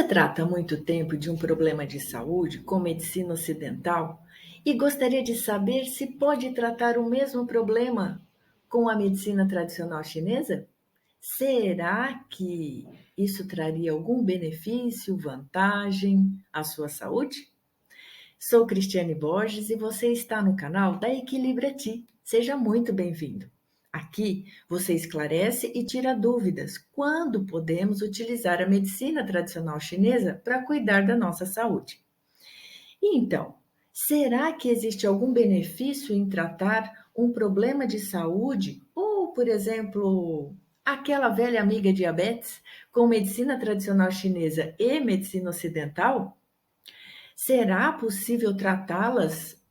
Você trata há muito tempo de um problema de saúde com medicina ocidental e gostaria de saber se pode tratar o mesmo problema com a medicina tradicional chinesa? Será que isso traria algum benefício, vantagem à sua saúde? Sou Cristiane Borges e você está no canal da Equilibra Ti. Seja muito bem-vindo. Aqui você esclarece e tira dúvidas quando podemos utilizar a medicina tradicional chinesa para cuidar da nossa saúde. E então, será que existe algum benefício em tratar um problema de saúde ou, por exemplo, aquela velha amiga diabetes com medicina tradicional chinesa e medicina ocidental? Será possível tratá-las,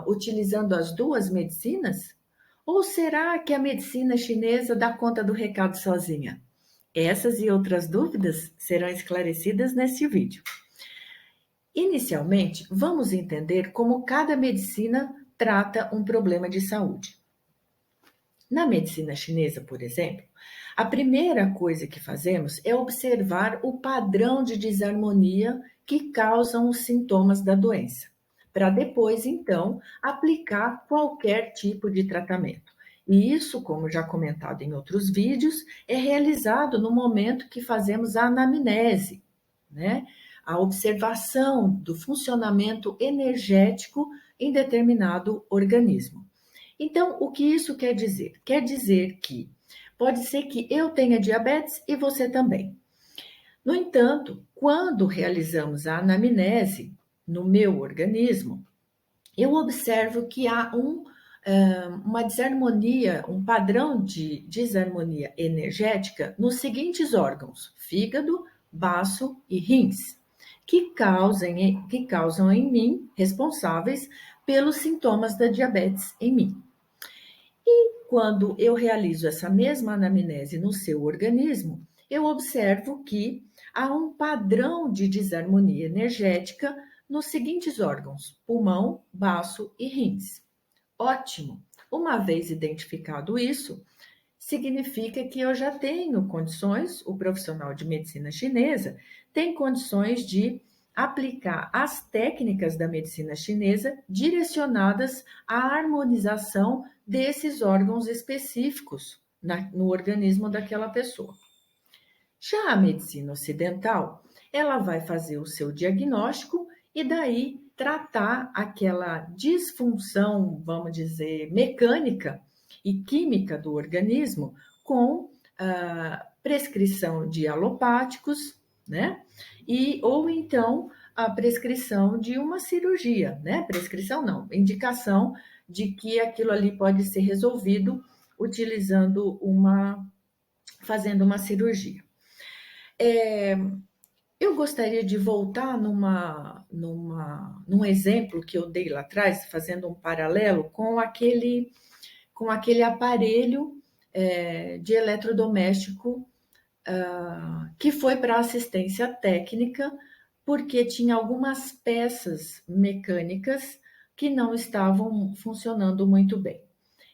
utilizando as duas medicinas? Ou será que a medicina chinesa dá conta do recado sozinha? Essas e outras dúvidas serão esclarecidas neste vídeo. Inicialmente, vamos entender como cada medicina trata um problema de saúde. Na medicina chinesa, por exemplo, a primeira coisa que fazemos é observar o padrão de desarmonia que causam os sintomas da doença, para depois, então, aplicar qualquer tipo de tratamento. E isso, como já comentado em outros vídeos, é realizado no momento que fazemos a anamnese, né? A observação do funcionamento energético em determinado organismo. Então, o que isso quer dizer? Quer dizer que pode ser que eu tenha diabetes e você também. No entanto, quando realizamos a anamnese no meu organismo, eu observo que há uma desarmonia, um padrão de desarmonia energética nos seguintes órgãos: fígado, baço e rins, que causam em mim, responsáveis pelos sintomas da diabetes em mim. Quando eu realizo essa mesma anamnese no seu organismo, eu observo que há um padrão de desarmonia energética nos seguintes órgãos: pulmão, baço e rins. Ótimo! Uma vez identificado isso, significa que eu já tenho condições, o profissional de medicina chinesa tem condições de aplicar as técnicas da medicina chinesa direcionadas à harmonização desses órgãos específicos no organismo daquela pessoa. Já a medicina ocidental, ela vai fazer o seu diagnóstico e daí tratar aquela disfunção, vamos dizer, mecânica e química do organismo com prescrição de alopáticos, né? Ou então a prescrição de uma cirurgia, né? Prescrição não, indicação de que aquilo ali pode ser resolvido fazendo uma cirurgia. Eu gostaria de voltar num exemplo que eu dei lá atrás, fazendo um paralelo com aquele aparelho de eletrodoméstico que foi para assistência técnica, porque tinha algumas peças mecânicas que não estavam funcionando muito bem.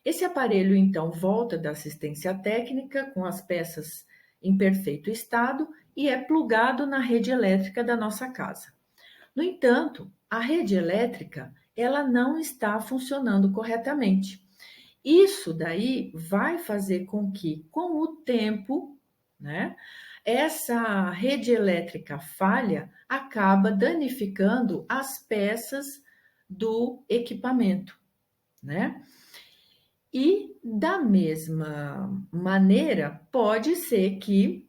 Esse aparelho, então, volta da assistência técnica com as peças em perfeito estado e é plugado na rede elétrica da nossa casa. No entanto, a rede elétrica, ela não está funcionando corretamente. Isso daí vai fazer com que, com o tempo, né, essa rede elétrica falha acaba danificando as peças do equipamento, né? E da mesma maneira, pode ser que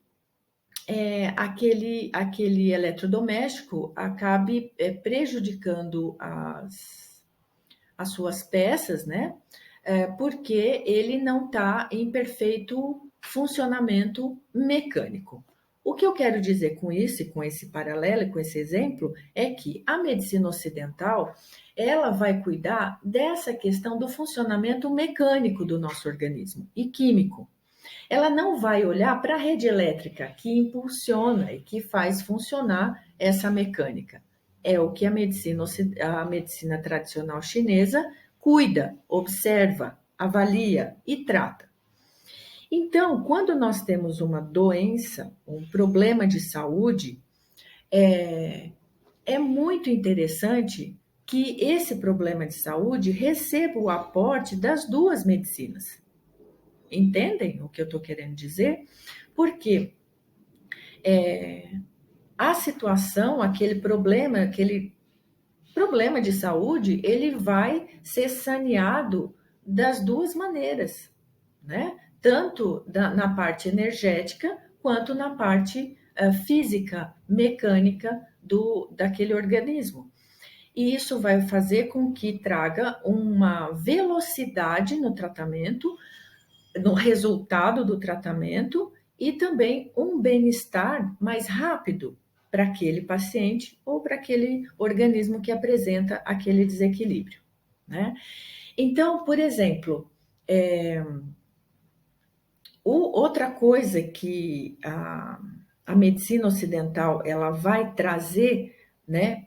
aquele eletrodoméstico acabe prejudicando as suas peças, né? Porque ele não está em perfeito funcionamento mecânico. O que eu quero dizer com isso, com esse paralelo, com esse exemplo, é que a medicina ocidental, ela vai cuidar dessa questão do funcionamento mecânico do nosso organismo e químico. Ela não vai olhar para a rede elétrica que impulsiona e que faz funcionar essa mecânica. É o que a medicina tradicional chinesa cuida, observa, avalia e trata. Então, quando nós temos uma doença, um problema de saúde, é muito interessante que esse problema de saúde receba o aporte das duas medicinas. Entendem o que eu estou querendo dizer? Porque a situação, aquele problema de saúde, ele vai ser saneado das duas maneiras, né? Tanto na parte energética quanto na parte física, mecânica daquele organismo. E isso vai fazer com que traga uma velocidade no tratamento, no resultado do tratamento e também um bem-estar mais rápido para aquele paciente ou para aquele organismo que apresenta aquele desequilíbrio, né? Então, por exemplo, outra coisa que a medicina ocidental ela vai trazer, né,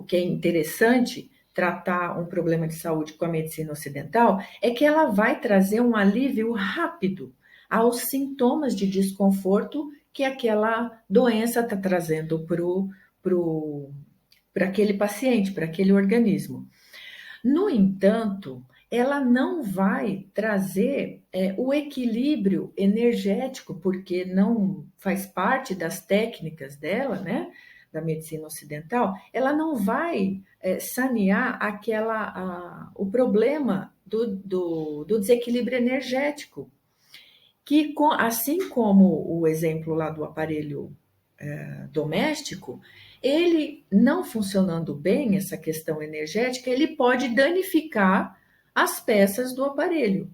que é interessante tratar um problema de saúde com a medicina ocidental, é que ela vai trazer um alívio rápido aos sintomas de desconforto que aquela doença está trazendo para aquele paciente, para aquele organismo. No entanto, ela não vai trazer o equilíbrio energético, porque não faz parte das técnicas dela, né, da medicina ocidental, ela não vai sanear o problema do desequilíbrio energético, que assim como o exemplo lá do aparelho doméstico, ele não funcionando bem, essa questão energética, ele pode danificar as peças do aparelho.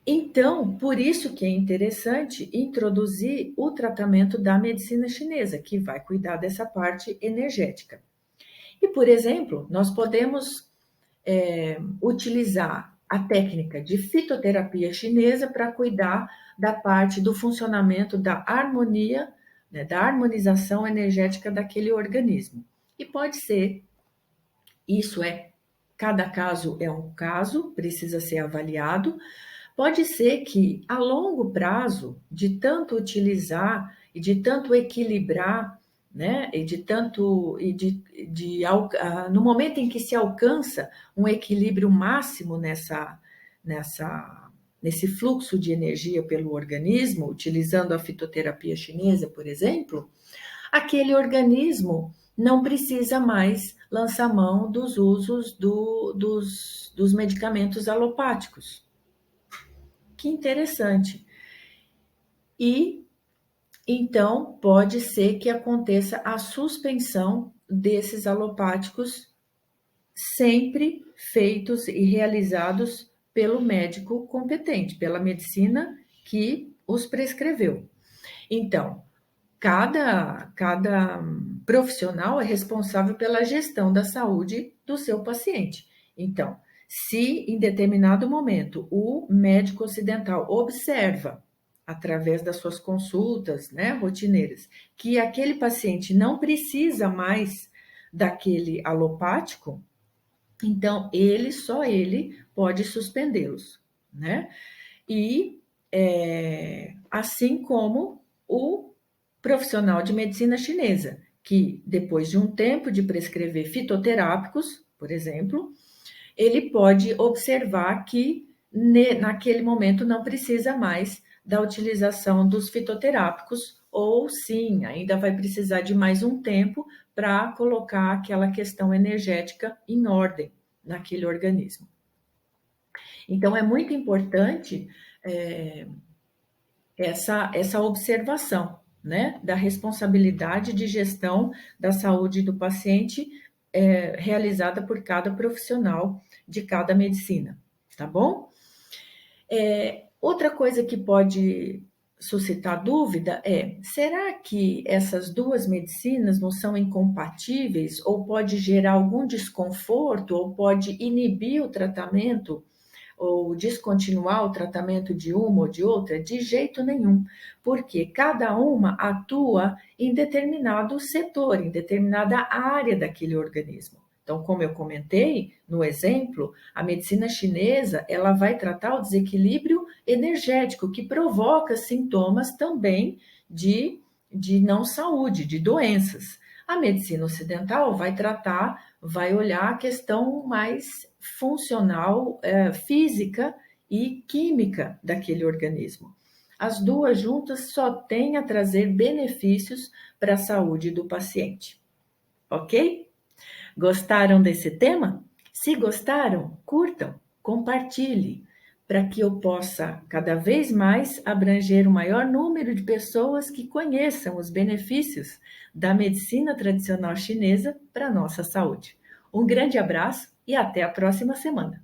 Então, por isso que é interessante introduzir o tratamento da medicina chinesa, que vai cuidar dessa parte energética. E, por exemplo, nós podemos utilizar a técnica de fitoterapia chinesa para cuidar da parte do funcionamento da harmonia, né, da harmonização energética daquele organismo. E pode ser, cada caso é um caso, precisa ser avaliado. Pode ser que a longo prazo, de tanto utilizar e de tanto equilibrar, né, no momento em que se alcança um equilíbrio máximo nesse fluxo de energia pelo organismo, utilizando a fitoterapia chinesa, por exemplo, aquele organismo não precisa mais lançar mão dos usos dos medicamentos alopáticos. Que interessante. E então pode ser que aconteça a suspensão desses alopáticos, sempre feitos e realizados pelo médico competente, pela medicina que os prescreveu. Então, cada profissional é responsável pela gestão da saúde do seu paciente. Então, se em determinado momento o médico ocidental observa, através das suas consultas, né, rotineiras, que aquele paciente não precisa mais daquele alopático, então só ele pode suspendê-los, né? E assim como o profissional de medicina chinesa, que depois de um tempo de prescrever fitoterápicos, por exemplo, ele pode observar que naquele momento não precisa mais da utilização dos fitoterápicos, ou sim, ainda vai precisar de mais um tempo para colocar aquela questão energética em ordem naquele organismo. Então, é muito importante essa observação, né, da responsabilidade de gestão da saúde do paciente realizada por cada profissional de cada medicina, tá bom? Outra coisa que pode suscitar dúvida será que essas duas medicinas não são incompatíveis ou pode gerar algum desconforto ou pode inibir o tratamento ou descontinuar o tratamento de uma ou de outra? De jeito nenhum, porque cada uma atua em determinado setor, em determinada área daquele organismo. Então, como eu comentei no exemplo, a medicina chinesa, ela vai tratar o desequilíbrio energético, que provoca sintomas também de de não saúde, de doenças. A medicina ocidental vai tratar, vai olhar a questão mais funcional, física e química daquele organismo. As duas juntas só têm a trazer benefícios para a saúde do paciente. Ok? Gostaram desse tema? Se gostaram, curtam, compartilhe, para que eu possa cada vez mais abranger o maior número de pessoas que conheçam os benefícios da medicina tradicional chinesa para a nossa saúde. Um grande abraço e até a próxima semana.